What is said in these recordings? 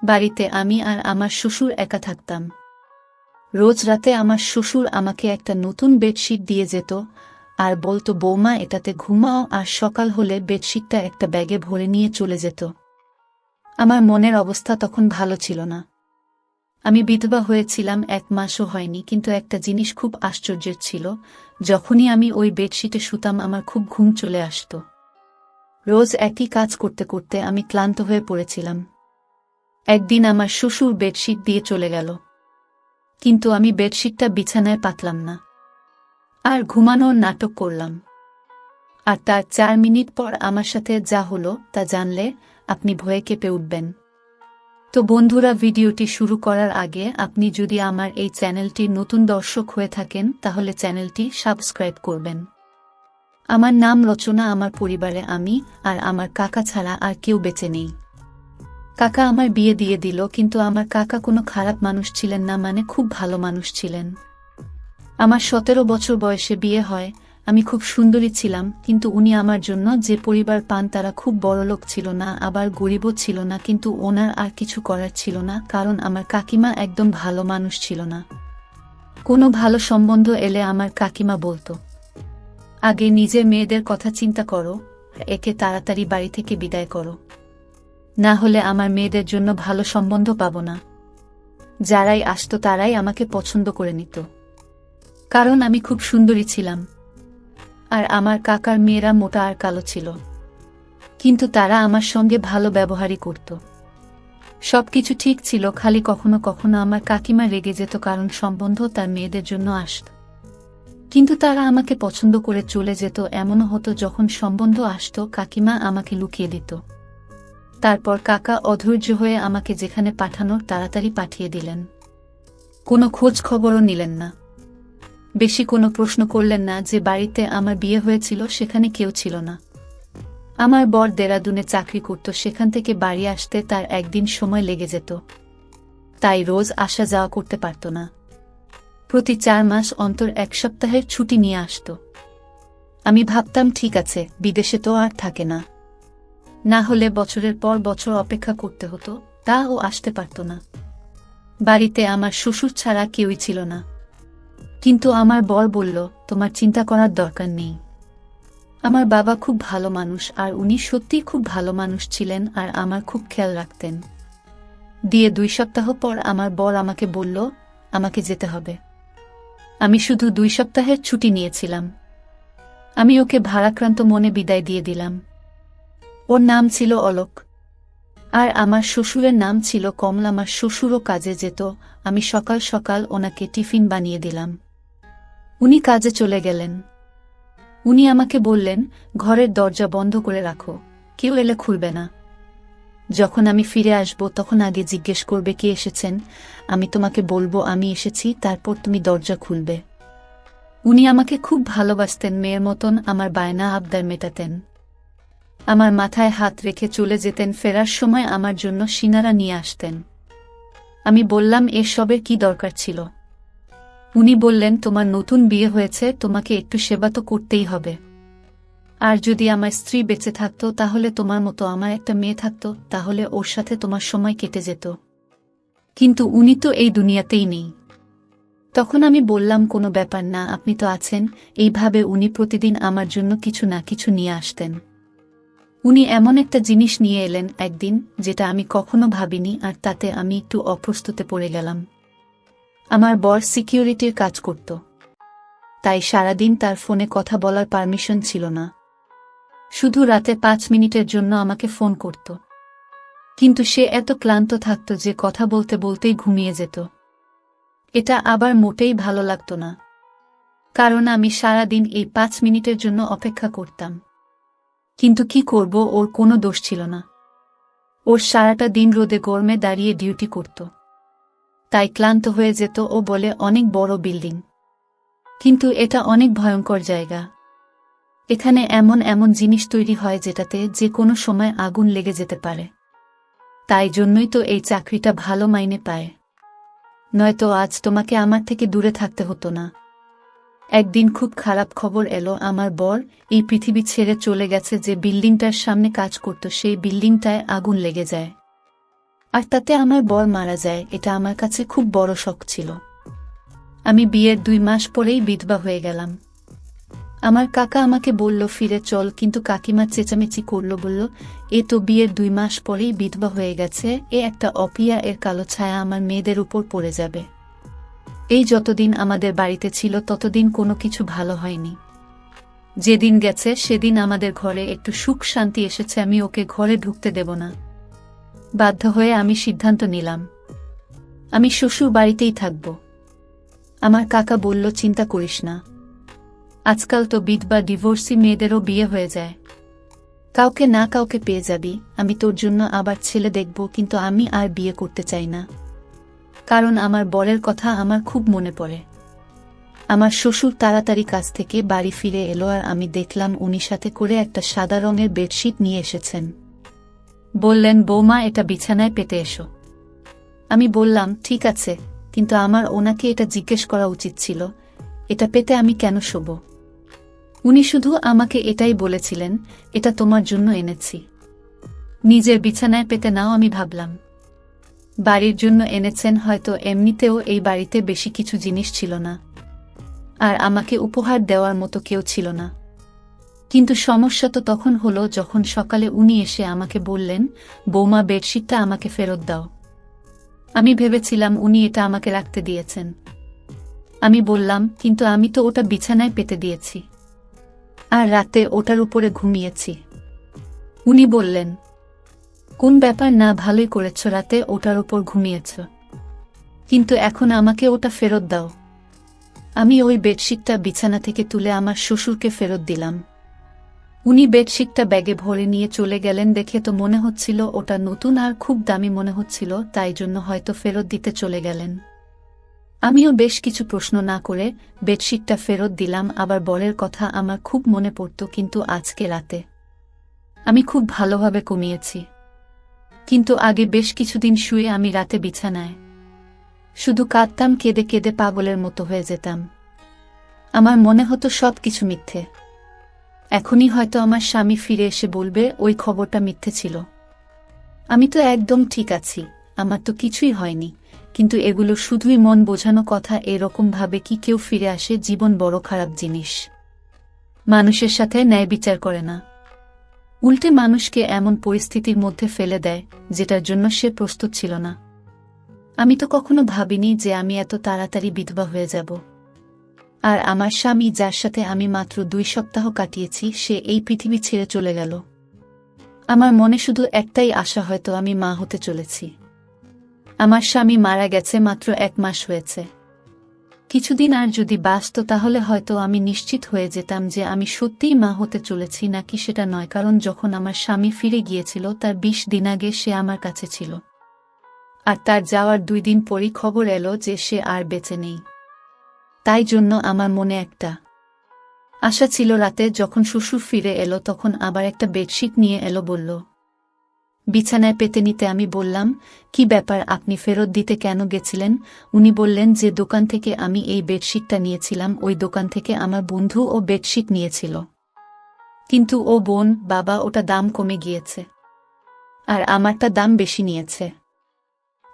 বাড়িতে আমি আর আমার শ্বশুর একা থাকতাম। রোজ রাতে আমার শ্বশুর আমাকে একটা নতুন বেডশিট দিয়ে যেত আর বলতো, বৌমা, এটাতে ঘুমাও, আর সকাল হলে বেডশিটটা একটা ব্যাগে ভরে নিয়ে চলে যেত। আমার মনের অবস্থা তখন ভালো ছিল না। আমি বিধবা হয়েছিলাম, 1 মাসও হয়নি, কিন্তু একটা জিনিস খুব আশ্চর্যের ছিল, যখনই আমি ওই বেডশিটে শুতাম আমার খুব ঘুম চলে আসত। রোজ একই কাজ করতে করতে আমি ক্লান্ত হয়ে পড়েছিলাম। একদিন আমার শ্বশুর বেডশিট দিয়ে চলে গেল, কিন্তু আমি বেডশিটটা বিছানায় পাতলাম না, আর ঘুমানোর নাটক করলাম। আর তার 4 মিনিট পর আমার সাথে যা হলো তা জানলে আপনি ভয়ে কেঁপে উঠবেন। তো বন্ধুরা, ভিডিওটি শুরু করার আগে আপনি যদি আমার এই চ্যানেলটির নতুন দর্শক হয়ে থাকেন তাহলে চ্যানেলটি সাবস্ক্রাইব করবেন। আমার নাম রচনা। আমার পরিবারে আমি আর আমার কাকা ছাড়া আর কেউ বেঁচে নেই। কাকা আমার বিয়ে দিয়ে দিল, কিন্তু আমার কাকা কোনো খারাপ মানুষ ছিলেন না, মানে খুব ভালো মানুষ ছিলেন। আমার 17 বছর বয়সে বিয়ে হয়। আমি খুব সুন্দরী ছিলাম, কিন্তু উনি আমার জন্য যে পরিবার পান তারা খুব বড়লোক ছিল না, আবার গরিবও ছিল না, কিন্তু ওনার আর কিছু করার ছিল না, কারণ আমার কাকিমা একদম ভালো মানুষ ছিল না। কোনো ভালো সম্বন্ধ এলে আমার কাকিমা বলতো, আগে নিজের মেয়েদের কথা চিন্তা করো, একে তাড়াতাড়ি বাড়ি থেকে বিদায় করো, না হলে আমার মেয়েদের জন্য ভালো সম্বন্ধ পাবো না। যারাই আসতো তারাই আমাকে পছন্দ করে নিত, কারণ আমি খুব সুন্দরী ছিলাম। আর আমার কাকার মেয়েরা মোটা আর কালো ছিল, কিন্তু তারা আমার সঙ্গে ভালো ব্যবহারই করত। সবকিছু ঠিক ছিল, খালি কখনো কখনো আমার কাকিমা রেগে যেত, কারণ সম্বন্ধ তার মেয়েদের জন্য আসত, কিন্তু তারা আমাকে পছন্দ করে চলে যেত। এমনও হতো যখন সম্বন্ধ আসত কাকিমা আমাকে লুকিয়ে দিত। তারপর কাকা অধৈর্য হয়ে আমাকে যেখানে পাঠানোর তাড়াতাড়ি পাঠিয়ে দিলেন। কোনো খোঁজ খবরও নিলেন না, বেশি কোনো প্রশ্ন করলেন না। যে বাড়িতে আমার বিয়ে হয়েছিল সেখানে কেউ ছিল না। আমার বর দেরাদুনে চাকরি করত, সেখান থেকে বাড়ি আসতে তার একদিন সময় লেগে যেত, তাই রোজ আসা যাওয়া করতে পারত না। প্রতি 4 মাস অন্তর 1 সপ্তাহের ছুটি নিয়ে আসত। আমি ভাবতাম, ঠিক আছে, বিদেশে তো আর থাকে না, না হলে বছরের পর বছর অপেক্ষা করতে হতো, তাও আসতে পারত না। বাড়িতে আমার শ্বশুর ছাড়া কেউই ছিল না, কিন্তু আমার বর বলল, তোমার চিন্তা করার দরকার নেই। আমার বাবা খুব ভালো মানুষ, আর উনি সত্যিই খুব ভালো মানুষ ছিলেন, আর আমার খুব খেয়াল রাখতেন। দিয়ে 2 সপ্তাহ পর আমার বর আমাকে বলল আমাকে যেতে হবে। আমি শুধু 2 সপ্তাহের ছুটি নিয়েছিলাম। আমি ওকে ভারাক্রান্ত মনে বিদায় দিয়ে দিলাম। ওর নাম ছিল অলোক, আর আমার শ্বশুরের নাম ছিল কমল। আমার শ্বশুরও কাজে যেত, আমি সকাল সকাল ওনাকে টিফিন বানিয়ে দিলাম। উনি কাজে চলে গেলেন। উনি আমাকে বললেন, ঘরের দরজা বন্ধ করে রাখো, কেউ এলে খুলবে না। যখন আমি ফিরে আসব তখন আগে জিজ্ঞেস করবে কে এসেছেন, আমি তোমাকে বলবো আমি এসেছি, তারপর তুমি দরজা খুলবে। উনি আমাকে খুব ভালোবাসতেন, মেয়ের মতন আমার বায়না আবদার মেটাতেন। আমার মাথায় হাত রেখে চলে যেতেন, ফেরার সময় আমার জন্য সিঙ্গারা নিয়ে আসতেন। আমি বললাম, এসবের কি দরকার ছিল? উনি বললেন, তোমার নতুন বিয়ে হয়েছে, তোমাকে একটু সেবা তো করতেই হবে। আর যদি আমার স্ত্রী বেঁচে থাকতো তাহলে তোমার মতো আমার একটা মেয়ে থাকতো, তাহলে ওর সাথে তোমার সময় কেটে যেত। কিন্তু উনি তো এই দুনিয়াতেই নেই। তখন আমি বললাম, কোনো ব্যাপার না, আপনি তো আছেন। এইভাবে উনি প্রতিদিন আমার জন্য কিছু না কিছু নিয়ে আসতেন। উনি এমন একটা জিনিস নিয়ে এলেন একদিন যেটা আমি কখনো ভাবিনি, আর তাতে আমি একটু অপ্রস্তুতে পড়ে গেলাম। আমার বর সিকিউরিটির কাজ করত, তাই সারাদিন তার ফোনে কথা বলার পারমিশন ছিল না। শুধু রাতে 5 মিনিটের জন্য আমাকে ফোন করত, কিন্তু সে এত ক্লান্ত থাকত যে কথা বলতে বলতেই ঘুমিয়ে যেত। এটা আবার মোটেই ভালো লাগতো না, কারণ আমি সারাদিন এই 5 মিনিটের জন্য অপেক্ষা করতাম। কিন্তু কি করব, ওর কোনো দোষ ছিল না। ওর সারাটা দিন রোদে গরমে দাঁড়িয়ে ডিউটি করত, তাই ক্লান্ত হয়ে যেত। ও বলে, অনেক বড় বিল্ডিং, কিন্তু এটা অনেক ভয়ঙ্কর জায়গা। এখানে এমন এমন জিনিস তৈরি হয় যেটাতে যে কোনো সময় আগুন লেগে যেতে পারে। তাই জন্যই তো এই চাকরিটা ভালো মাইনে পায়, নয়তো আজ তোমাকে আমার থেকে দূরে থাকতে হতো না। একদিন খুব খারাপ খবর এলো, আমার বর এই পৃথিবী ছেড়ে চলে গেছে। যে বিল্ডিংটার সামনে কাজ করত সেই বিল্ডিংটায় আগুন লেগে যায়। আর তাতে আমার বর মারা যায়, এটা আমার কাছে খুব বড় শক ছিল। আমি বিয়ের 2 মাস পরেই বিধবা হয়ে গেলাম। আমার কাকা আমাকে বলল ফিরে চল, কিন্তু কাকিমা চেঁচামেচি করল, বলল এ তো বিয়ের 2 মাস পরেই বিধবা হয়ে গেছে, এ একটা অপিয়া, এর কালো ছায়া আমার মেয়েদের উপর পড়ে যাবে। এই যতদিন আমাদের বাড়িতে ছিল ততদিন কোনো কিছু ভালো হয়নি। যেদিন গেছে সেদিন আমাদের ঘরে একটু সুখ শান্তি এসেছে, আমি ওকে ঘরে ঢুকতে দেব না। বাধ্য হয়ে আমি সিদ্ধান্ত নিলাম আমি শ্বশুর বাড়িতেই থাকব। আমার কাকা বলল চিন্তা করিস না, আজকাল তো বিধবা ডিভোর্সি মেয়েদেরও বিয়ে হয়ে যায়, কাউকে না কাউকে পেয়ে যাবি। আমি তোর জন্য আবার ছেলে দেখব, কিন্তু আমি আর বিয়ে করতে চাই না, কারণ আমার বরের কথা আমার খুব মনে পড়ে। আমার শ্বশুর তাড়াতাড়ি কাজ থেকে বাড়ি ফিরে এলো, আর আমি দেখলাম উনি সাথে করে একটা সাদা রঙের বেডশিট নিয়ে এসেছেন। বললেন বৌমা, এটা বিছানায় পেতে এসো। আমি বললাম ঠিক আছে, কিন্তু আমার ওনাকে এটা জিজ্ঞেস করা উচিত ছিল, এটা পেতে আমি কেন শোব। উনি শুধু আমাকে এটাই বলেছিলেন, এটা তোমার জন্য এনেছি, নিজের বিছানায় পেতে নাও। আমি ভাবলাম বাড়ির জন্য এনেছেন, হয়তো এমনিতেও এই বাড়িতে বেশি কিছু জিনিস ছিল না, আর আমাকে উপহার দেওয়ার মতো কেউ ছিল না। কিন্তু সমস্যা তো তখন হলো যখন সকালে উনি এসে আমাকে বললেন, বৌমা বেডশিটটা আমাকে ফেরত দাও। আমি ভেবেছিলাম উনি এটা আমাকে রাখতে দিয়েছেন। আমি বললাম কিন্তু আমি তো ওটা বিছানায় পেতে দিয়েছি, আর রাতে ওটার উপরে ঘুমিয়েছি। উনি বললেন কোন ব্যাপার না, ভালোই করেছ, রাতে ওটার উপর ঘুমিয়েছ, কিন্তু এখন আমাকে ওটা ফেরত দাও। আমি ওই বেডশিটটা বিছানা থেকে তুলে আমার শ্বশুরকে ফেরত দিলাম। উনি বেডশিটটা ব্যাগে ভরে নিয়ে চলে গেলেন। দেখে তো মনে হচ্ছিল ওটা নতুন আর খুব দামি মনে হচ্ছিল, তাই জন্য হয়তো ফেরত দিতে চলে গেলেন। আমিও বেশ কিছু প্রশ্ন না করে বেডশিটটা ফেরত দিলাম। আবার বরের কথা আমার খুব মনে পড়ত, কিন্তু আজকে রাতে আমি খুব ভালোভাবে ঘুমিয়েছি, কিন্তু আগে বেশ কিছুদিন শুয়ে আমি রাতে বিছানায় শুধু কাঁদতাম, কেঁদে কেঁদে পাগলের মতো হয়ে যেতাম। আমার মনে হতো সব কিছু মিথ্যে। এখনই হয়তো আমার স্বামী ফিরে এসে বলবে ওই খবরটা মিথ্যে ছিল, আমি তো একদম ঠিক আছি, আমার তো কিছুই হয়নি। কিন্তু এগুলো শুধুই মন বোঝানো কথা। এরকম ভাবে কি কেউ ফিরে আসে? জীবন বড় খারাপ জিনিস, মানুষের সাথে ন্যায় বিচার করে না, উল্টে মানুষকে এমন পরিস্থিতির মধ্যে ফেলে দেয় যেটার জন্য সে প্রস্তুত ছিল না। আমি তো কখনো ভাবিনি যে আমি এত তাড়াতাড়ি বিধবা হয়ে যাব। আর আমার স্বামী, যার সাথে আমি মাত্র 2 সপ্তাহ কাটিয়েছি, সে এই পৃথিবী ছেড়ে চলে গেল। আমার মনে শুধু একটাই আশা, হয়তো আমি মা হতে চলেছি। আমার স্বামী মারা গেছে মাত্র 1 মাস হয়েছে। কিছুদিন আর যদি বাঁচত তাহলে হয়তো আমি নিশ্চিত হয়ে যেতাম যে আমি সত্যিই মা হতে চলেছি নাকি সেটা নয়, কারণ যখন আমার স্বামী ফিরে গিয়েছিল তার 20 দিন আগে সে আমার কাছে ছিল, আর তার যাওয়ার 2 দিন পরই খবর এলো যে সে আর বেঁচে নেই। তাই জন্য আমার মনে একটা আশা ছিল। রাতে যখন শ্বশুর ফিরে এলো তখন আবার একটা বেডশিট নিয়ে এলো, বলল বিছানায় পেতে নিতে। আমি বললাম কি ব্যাপার, আপনি ফেরত দিতে কেন গেছিলেন? উনি বললেন যে দোকান থেকে আমি এই বেডশিটটা নিয়েছিলাম, ওই দোকান থেকে আমার বন্ধু ও বেডশিট নিয়েছিল, কিন্তু ও বোন বাবা ওটা দাম কমে গিয়েছে, আর আমারটা দাম বেশি নিয়েছে,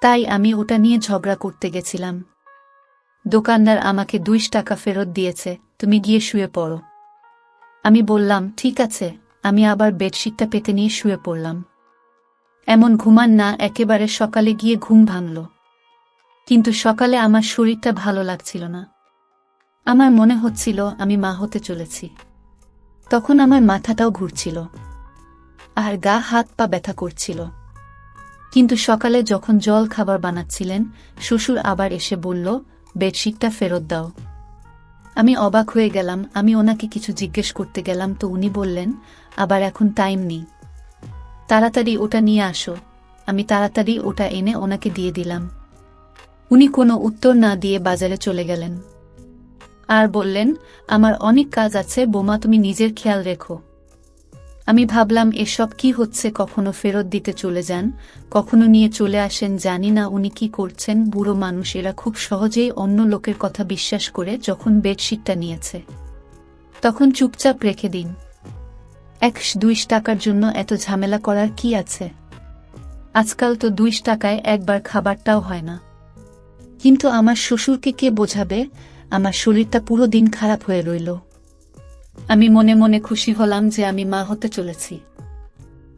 তাই আমি ওটা নিয়ে ঝগড়া করতে গেছিলাম। দোকানদার আমাকে 2 টাকা ফেরত দিয়েছে, তুমি গিয়ে শুয়ে পড়ো। আমি বললাম ঠিক আছে। আমি আবার বেডশিটটা পেতে নিয়ে শুয়ে পড়লাম। এমন ঘুমান না, একেবারে সকালে গিয়ে ঘুম ভাঙল, কিন্তু সকালে আমার শরীরটা ভালো লাগছিল না। আমার মনে হচ্ছিল আমি মা হতে চলেছি। তখন আমার মাথাটাও ঘুরছিল, আর গা হাত পা ব্যথা করছিল। কিন্তু সকালে যখন জল খাবার বানাচ্ছিলেন, শ্বশুর আবার এসে বলল বেডশিটটা ফেরত দাও। আমি অবাক হয়ে গেলাম। আমি ওনাকে কিছু জিজ্ঞেস করতে গেলাম তো উনি বললেন আবার এখন টাইম নেই, তাড়াতাড়ি ওটা নিয়ে আসো। আমি তাড়াতাড়ি ওটা এনে ওনাকে দিয়ে দিলাম। উনি কোনো উত্তর না দিয়ে বাজারে চলে গেলেন, আর বললেন আমার অনেক কাজ আছে বোমা, তুমি নিজের খেয়াল রেখো। আমি ভাবলাম এসব কি হচ্ছে, কখনো ফেরত দিতে চলে যান, কখনো নিয়ে চলে আসেন, জানি না উনি কি করছেন। বুড়ো মানুষ, এরা খুব সহজেই অন্য লোকের কথা বিশ্বাস করে। যখন বেডশিটটা নিয়েছে তখন চুপচাপ রেখে দিন। 1-2 টাকার জন্য এত ঝামেলা করার কি আছে? আজকাল তো ২ টাকায় একবার খাবারটাও হয় না। কিন্তু আমার শ্বশুরকে কে বোঝাবে? আমার শরীরটা পুরো দিন খারাপ হয়ে রইল। আমি মনে মনে খুশি হলাম যে আমি মা হতে চলেছি।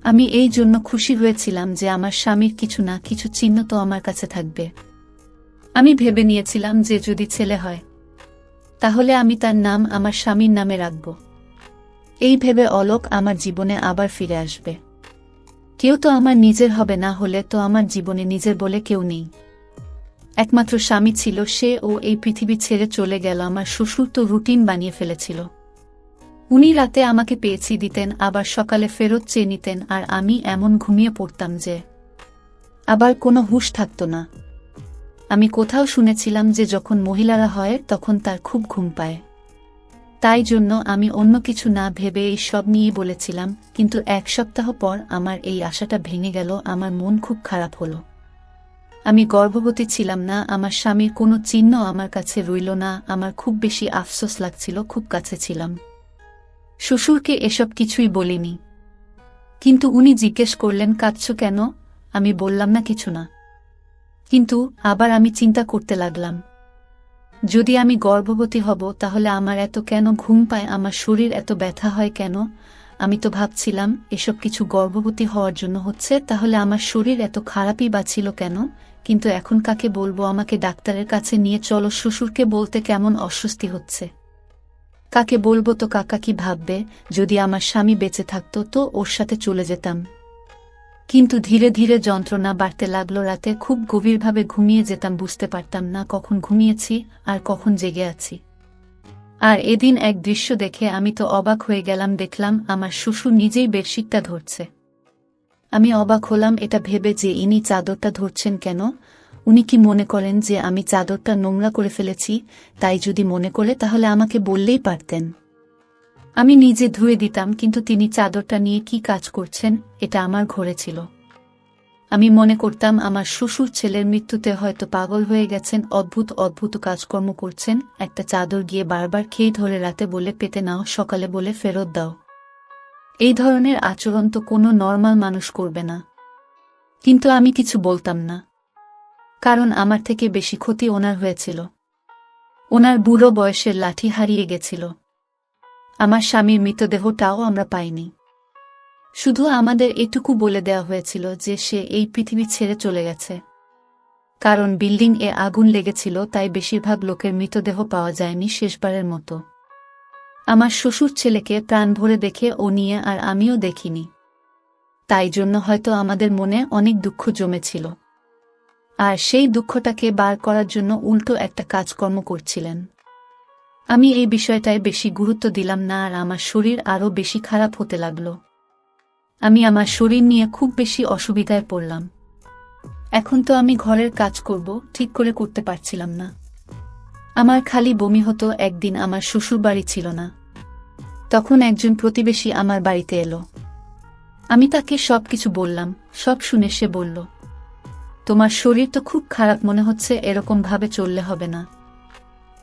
আমি এই জন্য খুশি হয়েছিলাম যে আমার স্বামীর কিছু না কিছু চিহ্ন তো আমার কাছে থাকবে। আমি ভেবে নিয়েছিলাম যে যদি ছেলে হয় তাহলে আমি তার নাম আমার স্বামীর নামে রাখব। এই ভেবে অলোক আমার জীবনে আবার ফিরে আসবে। কেউ তো আমার নিজের হবে, না হলে তো আমার জীবনে নিজের বলে কেউ নেই। একমাত্র স্বামী ছিল সে, ও এই পৃথিবী ছেড়ে চলে গেল। আমার শ্বশুর তো রুটিন বানিয়ে ফেলেছিল। উনি রাতে আমাকে পেয়েছি দিতেন, আবার সকালে ফেরত চেয়ে নিতেন, আর আমি এমন ঘুমিয়ে পড়তাম যে আবার কোনো হুঁশ থাকত না। আমি কোথাও শুনেছিলাম যে যখন মহিলারা হয় তখন তার খুব ঘুম পায়। তাই জন্য আমি অন্য কিছু না ভেবে এই সব নিয়েই বলেছিলাম। কিন্তু 1 সপ্তাহ পর আমার এই আশাটা ভেঙে গেল। আমার মন খুব খারাপ হলো। আমি গর্ভবতী ছিলাম না, আমার স্বামীর কোনো চিহ্ন আমার কাছে রইল না। আমার খুব বেশি আফসোস লাগছিল, খুব কাছে ছিলাম। শ্বশুরকে এসব কিছুই বলিনি, কিন্তু উনি জিজ্ঞেস করলেন কাঁদছো কেন? আমি বললাম না কিছু না। কিন্তু আবার আমি চিন্তা করতে লাগলাম, যদি আমি গর্ভবতী হব তাহলে আমার এত কেন ঘুম পায়, আমার শরীর এত ব্যথা হয় কেন? আমি তো ভাবছিলাম এসব কিছু গর্ভবতী হওয়ার জন্য হচ্ছে, তাহলে আমার শরীর এত খারাপই বা ছিল কেন? কিন্তু এখন কাকে বলবো? আমাকে ডাক্তারের কাছে নিয়ে চলো। শ্বশুরকে বলতে কেমন অস্বস্তি হচ্ছে। কাকে বলবো? তো কাকা কি ভাববে? যদি আমার স্বামী বেঁচে থাকতো তো ওর সাথে চলে যেতাম। কিন্তু ধীরে ধীরে যন্ত্রণা বাড়তে লাগলো। রাতে খুব গভীরভাবে ঘুমিয়ে যেতাম, বুঝতে পারতাম না কখন ঘুমিয়েছি আর কখন জেগে আছি। আর এদিন এক দৃশ্য দেখে আমি তো অবাক হয়ে গেলাম। দেখলাম আমার শ্বশুর নিজেই বেডশিটটা ধরছে। আমি অবাক হলাম এটা ভেবে যে ইনি চাদরটা ধরছেন কেন? উনি কি মনে করেন যে আমি চাদরটা নোংরা করে ফেলেছি? তাই যদি মনে করে তাহলে আমাকে বললেই পারতেন, আমি নিজে ধুয়ে দিতাম। কিন্তু তিনি চাদরটা নিয়ে কি কাজ করছেন? এটা আমার ঘরে ছিল। আমি মনে করতাম আমার শ্বশুর ছেলের মৃত্যুতে হয়তো পাগল হয়ে গেছেন, অদ্ভুত অদ্ভুত কাজকর্ম করছেন। একটা চাদর গিয়ে বারবার খেয়ে ধরে রাতে বলে পেতে নাও, সকালে বলে ফেরত দাও। এই ধরনের আচরণ তো কোনো নর্মাল মানুষ করবে না। কিন্তু আমি কিছু বলতাম না, কারণ আমার থেকে বেশি ক্ষতি ওনার হয়েছিল। ওনার বুড়ো বয়সের লাঠি হারিয়ে গেছিল। আমার স্বামীর মৃতদেহটাও আমরা পাইনি। শুধু আমাদের এটুকু বলে দেওয়া হয়েছিল যে সে এই পৃথিবী ছেড়ে চলে গেছে। কারণ বিল্ডিং এ আগুন লেগেছিল, তাই বেশিরভাগ লোকের মৃতদেহ পাওয়া যায়নি শেষবারের মতো। আমার শ্বশুর ছেলেকে প্রাণ ভরে দেখে ও নিয়ে আর আমিও দেখিনি। তাই জন্য হয়তো আমাদের মনে অনেক দুঃখ জমেছিল। আর সেই দুঃখটাকে বার করার জন্য উল্টো একটা কাজকর্ম করছিলেন। আমি এই বিষয়টায় বেশি গুরুত্ব দিলাম না, আর আমার শরীর আরও বেশি খারাপ হতে লাগল। আমি আমার শরীর নিয়ে খুব বেশি অসুবিধায় পড়লাম। এখন তো আমি ঘরের কাজ করব ঠিক করে করতে পারছিলাম না। আমার খালি বমি হতো। একদিন আমার শ্বশুর বাড়ি ছিল না, তখন একজন প্রতিবেশী আমার বাড়িতে এলো। আমি তাকে সবকিছু বললাম। সব শুনে সে বলল, তোমার শরীর তো খুব খারাপ মনে হচ্ছে, এরকম ভাবে চললে হবে না।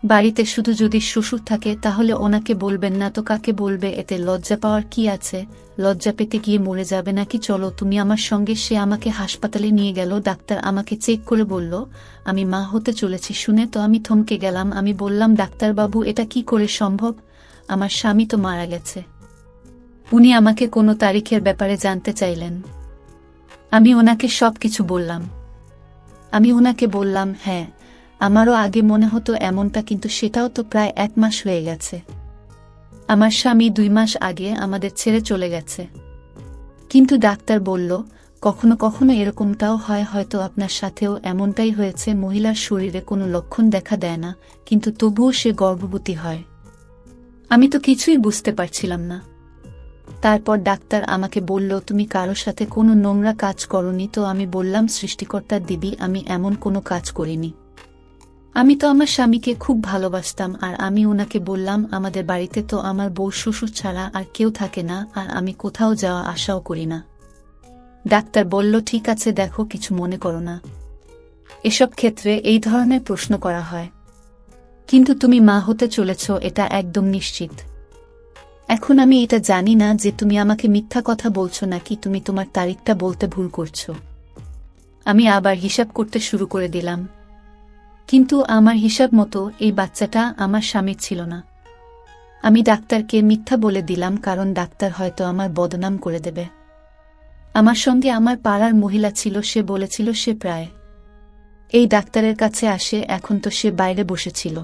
বাড়িতে শুধু যদি শ্বশুর থাকে তাহলে ওনাকে বলবেন না তো কাকে বলবে? এতে লজ্জা পাওয়ার কি আছে? লজ্জা পেতে গিয়ে মরে যাবে নাকি? চলো তুমি আমার সঙ্গে। সে আমাকে হাসপাতালে নিয়ে গেল। ডাক্তার আমাকে চেক করে বলল আমি মা হতে চলেছি। শুনে তো আমি থমকে গেলাম। আমি বললাম, ডাক্তারবাবু এটা কি করে সম্ভব? আমার স্বামী তো মারা গেছে। উনি আমাকে কোনো তারিখের ব্যাপারে জানতে চাইলেন। আমি ওনাকে সবকিছু বললাম। আমি ওনাকে বললাম, হ্যাঁ আমারও আগে মনে হতো এমনটা, কিন্তু সেটাও তো প্রায় 1 মাস হয়ে গেছে। আমার স্বামী 2 মাস আগে আমাদের ছেড়ে চলে গেছে। কিন্তু ডাক্তার বলল কখনো কখনো এরকমটাও হয়, হয়তো আপনার সাথেও এমনটাই হয়েছে। মহিলার শরীরে কোনো লক্ষণ দেখা দেয় না, কিন্তু তবুও সে গর্ভবতী হয়। আমি তো কিছুই বুঝতে পারছিলাম না। তারপর ডাক্তার আমাকে বলল, তুমি কারো সাথে কোনো নোংরা কাজ করনি তো? আমি বললাম, সৃষ্টিকর্তার দিবি আমি এমন কোনো কাজ করিনি। আমি তো আমার স্বামীকে খুব ভালোবাসতাম। আর আমি ওনাকে বললাম, আমাদের বাড়িতে তো আমার বউ শ্বশুর ছাড়া আর কেউ থাকে না, আর আমি কোথাও যাওয়া আশাও করি না। ডাক্তার বলল, ঠিক আছে দেখো, কিছু মনে করো না। এসব ক্ষেত্রে এই ধরনের প্রশ্ন করা হয়। কিন্তু তুমি মা হতে চলেছ এটা একদম নিশ্চিত। এখন আমি এটা জানি না যে তুমি আমাকে মিথ্যা কথা বলছো নাকি তুমি তোমার তারিখটা বলতে ভুল করছো। আমি আবার হিসাব করতে শুরু করে দিলাম। কিন্তু আমার হিসাব মতো এই বাচ্চাটা আমার স্বামীর ছিল না। আমি ডাক্তারকে মিথ্যা বলে দিলাম, কারণ ডাক্তার হয়তো আমার বদনাম করে দেবে। আমার সঙ্গে আমার পাড়ার মহিলা ছিল, সে বলেছিল সে প্রায় এই ডাক্তারের কাছে আসে, এখন তো সে বাইরে বসেছিল।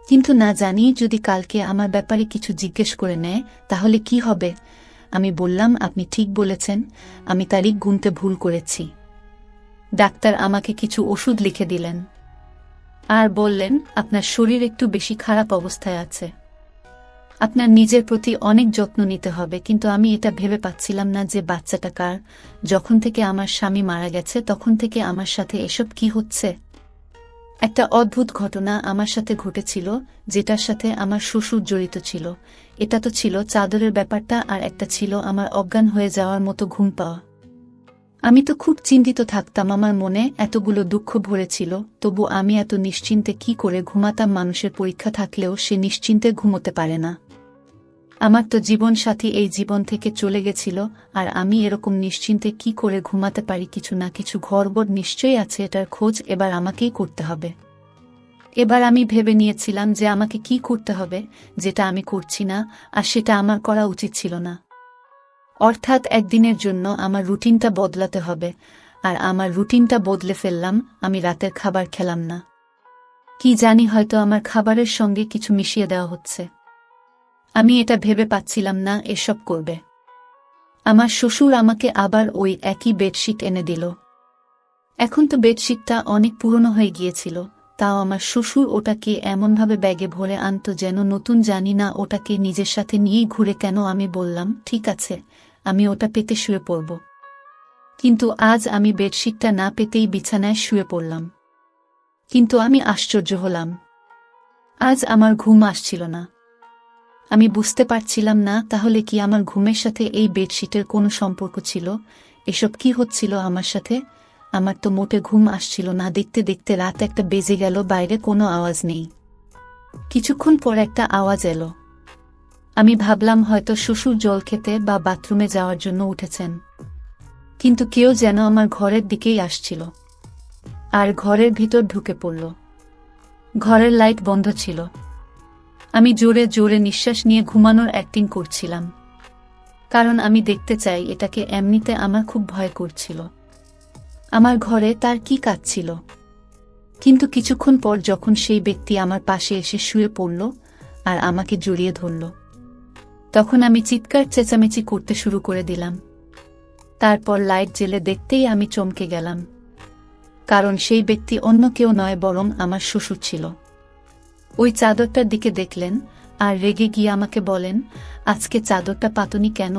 কিন্তু না জানি যদি কালকে আমার ব্যাপারে কিছু জিজ্ঞেস করে নেয় তাহলে কি হবে। আমি বললাম, আপনি ঠিক বলেছেন, আমি তারিখ গুনতে ভুল করেছি। ডাক্তার আমাকে কিছু ওষুধ লিখে দিলেন আর বললেন, আপনার শরীর একটু বেশি খারাপ অবস্থায় আছে, আপনার নিজের প্রতি অনেক যত্ন নিতে হবে। কিন্তু আমি এটা ভেবে পাচ্ছিলাম না যে বাচ্চাটা কার। যখন থেকে আমার স্বামী মারা গেছে তখন থেকে আমার সাথে এসব কি হচ্ছে। একটা অদ্ভুত ঘটনা আমার সাথে ঘটেছিল, যেটার সাথে আমার শ্বশুর জড়িত ছিল। এটা তো ছিল চাদরের ব্যাপারটা, আর একটা ছিল আমার অজ্ঞান হয়ে যাওয়ার মতো ঘুম পাওয়া। আমি তো খুব চিন্তিত থাকতাম, আমার মনে এতগুলো দুঃখ ভরেছিল, তবু আমি এত নিশ্চিন্তে কি করে ঘুমাতাম। মানুষের পরীক্ষা থাকলেও সে নিশ্চিন্তে ঘুমোতে পারে না। আমার তো জীবন সাথী এই জীবন থেকে চলে গেছিল, আর আমি এরকম নিশ্চিন্তে কি করে ঘুমাতে পারি। কিছু না কিছু গড়বড় নিশ্চয়ই আছে, এটার খোঁজ এবার আমাকেই করতে হবে। এবার আমি ভেবে নিয়েছিলাম যে আমাকে কি করতে হবে, যেটা আমি করছি না, আর সেটা আমার করা উচিত ছিল না। অর্থাৎ একদিনের জন্য আমার রুটিনটা বদলাতে হবে, আর আমার রুটিনটা বদলে ফেললাম। আমি রাতের খাবার খেলাম না। কি জানি, হয়তো আমার খাবারের সঙ্গে কিছু মিশিয়ে দেওয়া হচ্ছে। আমি এটা ভেবে পাচ্ছিলাম না এসব করবে। আমার শ্বশুর আমাকে আবার ওই একই বেডশিট এনে দিল। এখন তো বেডশিটটা অনেক পুরনো হয়ে গিয়েছিল, তাও আমার শ্বশুর ওটাকে এমনভাবে ব্যাগে ভরে আনত যেন নতুন। জানি না ওটাকে নিজের সাথে নিয়েই ঘুরে কেন। আমি বললাম, ঠিক আছে, আমি ওটা পেতে শুয়ে পড়ব। কিন্তু আজ আমি বেডশিটটা না পেতেই বিছানায় শুয়ে পড়লাম। কিন্তু আমি আশ্চর্য হলাম, আজ আমার ঘুম আসছিল না। আমি বুঝতে পারছিলাম না তাহলে কি আমার ঘুমের সাথে এই বেডশিটের কোনো সম্পর্ক ছিল। এসব কি হচ্ছিল আমার সাথে? আমার তো মোটে ঘুম আসছিল না। দেখতে দেখতে রাত 1টা বেজে গেল, বাইরে কোনো আওয়াজ নেই। কিছুক্ষণ পর একটা আওয়াজ এলো। আমি ভাবলাম হয়তো শ্বশুর জল খেতে বা বাথরুমে যাওয়ার জন্য উঠেছেন। কিন্তু কেউ যেন আমার ঘরের দিকেই আসছিল, আর ঘরের ভিতর ঢুকে পড়ল। ঘরের লাইট বন্ধ ছিল। আমি জোরে জোরে নিঃশ্বাস নিয়ে ঘুমানোর অ্যাক্টিং করছিলাম, কারণ আমি দেখতে চাই এটাকে। এমনিতে আমার খুব ভয় করছিল। আমার ঘরে তার কি কাজ ছিল? কিন্তু কিছুক্ষণ পর যখন সেই ব্যক্তি আমার পাশে এসে শুয়ে পড়ল আর আমাকে জড়িয়ে ধরল, তখন আমি চিৎকার চেঁচামেচি করতে শুরু করে দিলাম। তারপর লাইট জ্বেলে দেখতেই আমি চমকে গেলাম, কারণ সেই ব্যক্তি অন্য কেউ নয়, বরং আমার শ্বশুর ছিল। ওই চাদরটার দিকে দেখলেন আর রেগে গিয়ে আমাকে বলেন, আজকে চাদরটা পাতনি কেন?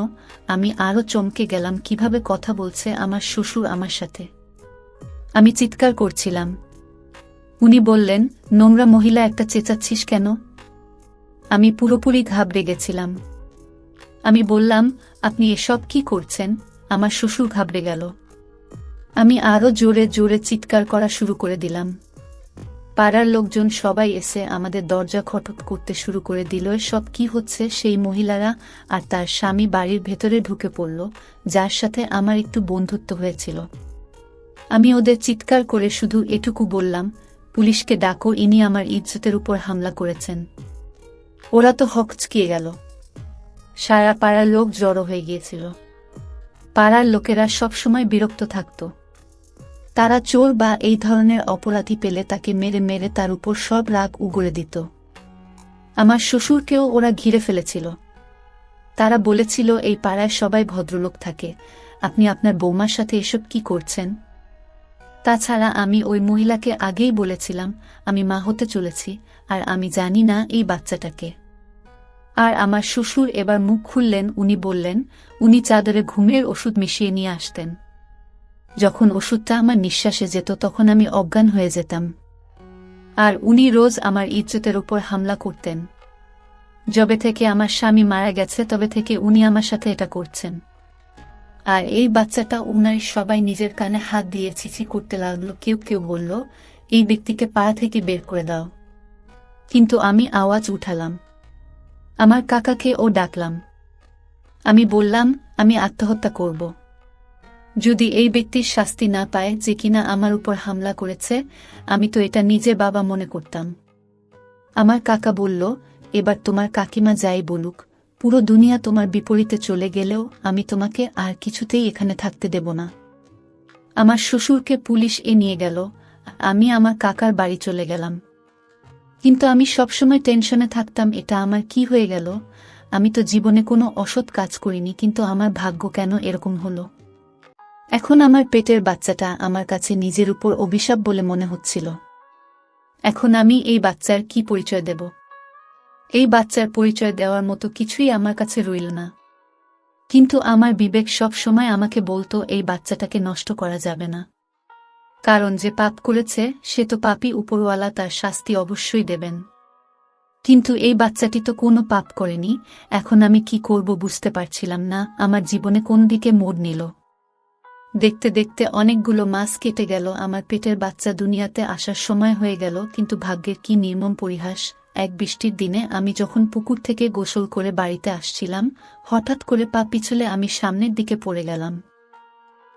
আমি আরও চমকে গেলাম, কিভাবে কথা বলছে আমার শ্বশুর আমার সাথে। আমি চিৎকার করছিলাম। উনি বললেন, নোংরা মহিলা একটা, চেঁচাচ্ছিস কেন? আমি পুরোপুরি ঘাবড়ে গেছিলাম। আমি বললাম, আপনি এসব কি করছেন? আমার শ্বশুর ঘাবড়ে গেল। আমি আরও জোরে জোরে চিৎকার করা শুরু করে দিলাম। পাড়ার লোকজন সবাই এসে আমাদের দরজা খটখট করতে শুরু করে দিল। সব কি হচ্ছে? সেই মহিলারা আর তার স্বামী বাড়ির ভেতরে ঢুকে পড়ল, যার সাথে আমার একটু বন্ধুত্ব হয়েছিল। আমি ওদের চিৎকার করে শুধু এটুকু বললাম, পুলিশকে ডাকো, ইনি আমার ইজ্জতের উপর হামলা করেছেন। ওরা তো হকচকিয়ে গেল। সারা পাড়ার লোক জড়ো হয়ে গিয়েছিল। পাড়ার লোকেরা সবসময় বিরক্ত থাকত। তারা চোর বা এই ধরনের অপরাধী পেলে তাকে মেরে মেরে তার উপর সব রাগ উগরে দিত। আমার শ্বশুরকেও ওরা ঘিরে ফেলেছিল। তারা বলেছিল, এই পাড়ায় সবাই ভদ্রলোক থাকে, আপনি আপনার বৌমার সাথে এসব কি করছেন? তাছাড়া আমি ওই মহিলাকে আগেই বলেছিলাম আমি মা হতে চলেছি, আর আমি জানি না এই বাচ্চাটাকে। আর আমার শ্বশুর এবার মুখ খুললেন। উনি বললেন উনি চাদরে ঘুমের ওষুধ মিশিয়ে নিয়ে আসতেন। যখন ওষুধটা আমার নিঃশ্বাসে যেত তখন আমি অজ্ঞান হয়ে যেতাম। আর উনি রোজ আমার ইজ্জতের উপর হামলা করতেন। যবে থেকে আমার স্বামী মারা গেছে তবে থেকে উনি আমার সাথে এটা করছেন। আর এই বাচ্চাটা, উনার সবাই নিজের কানে হাত দিয়ে ছিছি করতে লাগলো। কেউ কেউ বলল, এই ব্যক্তিকে পাড়া থেকে বের করে দাও। কিন্তু আমি আওয়াজ উঠালাম। আমার কাকাকে ও ডাকলাম। আমি বললাম, আমি আত্মহত্যা করব। যদি এই ব্যক্তির শাস্তি না পায় যে কিনা আমার উপর হামলা করেছে, আমি তো এটা নিজে বাবা মনে করতাম। আমার কাকা বলল, এবার তোমার কাকিমা যাই বলুক, পুরো দুনিয়া তোমার বিপরীতে চলে গেলেও আমি তোমাকে আর কিছুতেই এখানে থাকতে দেব না। আমার শ্বশুরকে পুলিশ নিয়ে গেল, আমি আমার কাকার বাড়ি চলে গেলাম। কিন্তু আমি সবসময় টেনশনে থাকতাম, এটা আমার কি হয়ে গেল? আমি তো জীবনে কোনো অসৎ কাজ করিনি, কিন্তু আমার ভাগ্য কেন এরকম হলো? এখন আমার পেটের বাচ্চাটা আমার কাছে নিজের উপর অভিশাপ বলে মনে হচ্ছিল। এখন আমি এই বাচ্চার কি পরিচয় দেব? এই বাচ্চার পরিচয় দেওয়ার মতো কিছুই আমার কাছে রইল না। কিন্তু আমার বিবেক সব সময় আমাকে বলতো এই বাচ্চাটাকে নষ্ট করা যাবে না, কারণ যে পাপ করেছে সে তো পাপী, উপরওয়ালা তার শাস্তি অবশ্যই দেবেন। কিন্তু এই বাচ্চাটি তো কোনো পাপ করেনি। এখন আমি কি করব বুঝতে পারছিলাম না। আমার জীবনে কোন দিকে মোড় নিল। দেখতে দেখতে অনেকগুলো মাস কেটে গেল। আমার পেটের বাচ্চা দুনিয়াতে আসার সময় হয়ে গেল। কিন্তু ভাগ্যের কি নির্মম পরিহাস! এক বৃষ্টির দিনে আমি যখন পুকুর থেকে গোসল করে বাড়িতে আসছিলাম, হঠাৎ করে পা পিছলে আমি সামনের দিকে পড়ে গেলাম।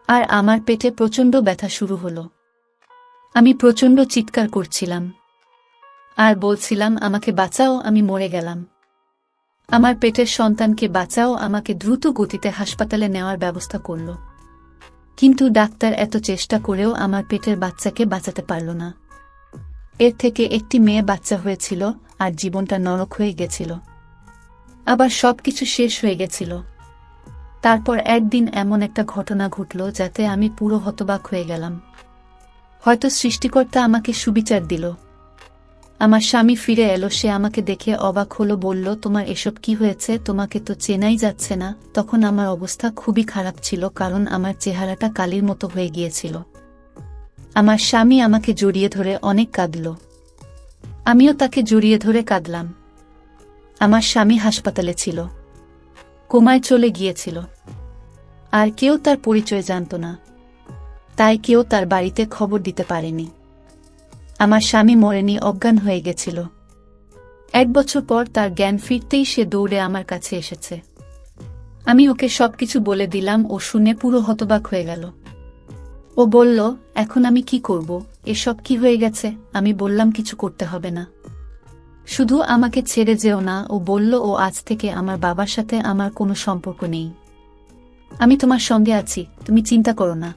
আর আমার পেটে প্রচণ্ড ব্যথা শুরু হলো। আমি প্রচণ্ড চিৎকার করছিলাম আর বলছিলাম, আমাকে বাঁচাও, আমি মরে গেলাম। আমার পেটের সন্তানকে বাঁচাও, আমাকে দ্রুত গতিতে হাসপাতালে নেওয়ার ব্যবস্থা করল। কিন্তু ডাক্তার এত চেষ্টা করেও আমার পেটের বাচ্চাকে বাঁচাতে পারল না। এর থেকে একটি মেয়ে বাচ্চা হয়েছিল আর জীবনটা নরক হয়ে গেছিল। আবার সবকিছু শেষ হয়ে গেছিল। তারপর একদিন এমন একটা ঘটনা ঘটল যাতে আমি পুরো হতবাক হয়ে গেলাম। হয়তো সৃষ্টিকর্তা আমাকে সুবিচার দিল। আমার স্বামী ফিরে এলো। সে আমাকে দেখে অবাক হলো, বলল, তোমার এসব কি হয়েছে? তোমাকে তো চেনাই যাচ্ছে না। তখন আমার অবস্থা খুবই খারাপ ছিল, কারণ আমার চেহারাটা কালির মতো হয়ে গিয়েছিল। আমার স্বামী আমাকে জড়িয়ে ধরে অনেক কাঁদল। আমিও তাকে জড়িয়ে ধরে কাঁদলাম। আমার স্বামী হাসপাতালে ছিল, কোমায় চলে গিয়েছিল। আর কেউ তার পরিচয় জানত না, তাই কেউ তার বাড়িতে খবর দিতে পারেনি। আমার স্বামী মরেনি, অজ্ঞান হয়ে গেছিল। 1 বছর পর তার জ্ঞান ফিরতেই সে দৌড়ে আমার কাছে এসেছে। আমি ওকে সবকিছু বলে দিলাম। ও শুনে পুরো হতবাক হয়ে গেল। ও বলল, এখন আমি কি করব? এসব কি হয়ে গেছে? আমি বললাম, কিছু করতে হবে না, শুধু আমাকে ছেড়ে যেও না। ও বলল, ও আজ থেকে আমার বাবার সাথে আমার কোনো সম্পর্ক নেই। আমি তোমার সঙ্গে আছি, তুমি চিন্তা করো না,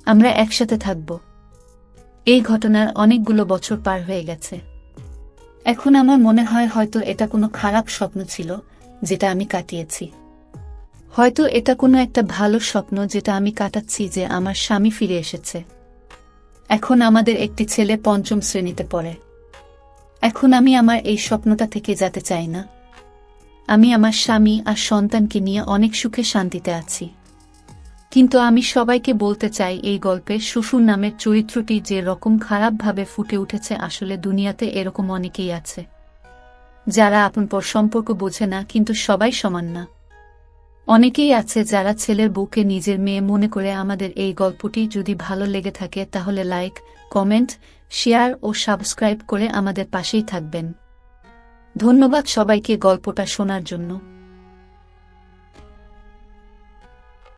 আমরা একসাথে থাকব। এই ঘটনার অনেকগুলো বছর পার হয়ে গেছে। এখন আমার মনে হয় হয়তো এটা কোনো খারাপ স্বপ্ন ছিল যেটা আমি কাটিয়েছি। হয়তো এটা কোনো একটা ভালো স্বপ্ন যেটা আমি কাটাচ্ছি, যে আমার স্বামী ফিরে এসেছে। এখন আমাদের একটি ছেলে 5ম শ্রেণীতে পড়ে। এখন আমি আমার এই স্বপ্নটা থেকে যেতে চাই না। আমি আমার স্বামী আর সন্তানকে নিয়ে অনেক সুখে শান্তিতে আছি। কিন্তু আমি সবাইকে বলতে চাই, এই গল্পে শ্বশুর নামের চরিত্রটি যে রকম খারাপভাবে ফুটে উঠেছে, আসলে দুনিয়াতে এরকম অনেকেই আছে যারা আপনপর সম্পর্ক বোঝে না, কিন্তু সবাই সমান না। অনেকেই আছে যারা ছেলের বউকে নিজের মেয়ে মনে করে। আমাদের এই গল্পটি যদি ভালো লেগে থাকে তাহলে লাইক, কমেন্ট, শেয়ার ও সাবস্ক্রাইব করে আমাদের পাশেই থাকবেন। ধন্যবাদ সবাইকে গল্পটা শোনার জন্য।